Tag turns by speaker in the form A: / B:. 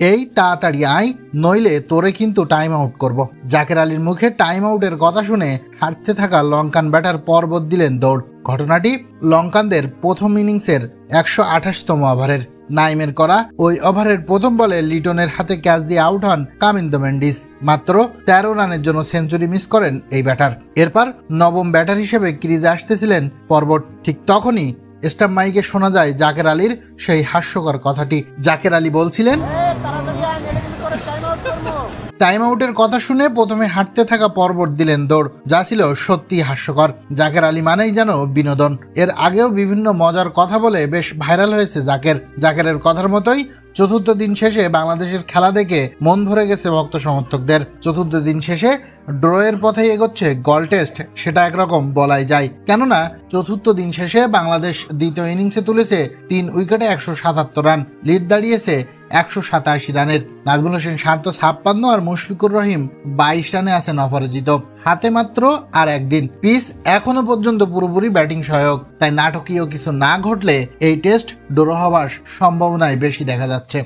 A: এই তাড়াতাড়ি আয়, নইলে তোরে কিন্তু টাইম আউট করব। জাকের আলীর মুখে টাইম আউটের কথা শুনে হাঁটতে থাকা লঙ্কান ব্যাটার পর্বত দিলেন দৌড়। ঘটনাটি লঙ্কানদের প্রথম ইনিংসের 128তম ওভারের। নাইমের করা ওই ওভারের প্রথম বলে লিটনের হাতে ক্যাচ দিয়ে আউট হন কামিন্দো মেন্ডিস। মাত্র 13 রানের জন্য সেঞ্চুরি মিস করেন এই ব্যাটার। এরপর নবম ব্যাটার হিসেবে ক্রিজে আসতেছিলেন পর্বত। ঠিক তখনই স্টাম্প মাইকে শোনা যায় জাকের আলীর সেই হাস্যকর কথাটি। জাকের আলী বলছিলেন, টাইম আউটের কথা শুনে প্রথমে হাঁটতে থাকা পর্বত দিলেন দৌড়, যা ছিল সত্যি হাস্যকর। জাকের আলী মানেই যেন বিনোদন। এর আগেও বিভিন্ন মজার কথা বলে বেশ ভাইরাল হয়েছে জাকেরের কথার মতোই চতুর্থ দিন শেষে বাংলাদেশের খেলা দেখে মন ভরে গেছে ভক্ত সমর্থকদের। চতুর্থ দিন শেষে ড্রয়ের পথে এগোচ্ছে গল টেস্ট, সেটা একরকম বলাই যায়। কেননা চতুর্থ দিন শেষে বাংলাদেশ দ্বিতীয় ইনিংসে তুলেছে 3 উইকেটে 177 রান, লিড দাঁড়িয়েছে 187 রানের। নাজমুল হোসেন শান্ত 56 আর মুশফিকুর রহিম 22 রানে আছেন অপরাজিত। হাতে মাত্র আর একদিন, পিচ এখনো পর্যন্ত পুরোপুরি ব্যাটিং সহায়ক। তাই নাটকীয় কিছু না ঘটলে এই টেস্ট ড্র হওয়ার সম্ভাবনাই বেশি দেখা যাচ্ছে।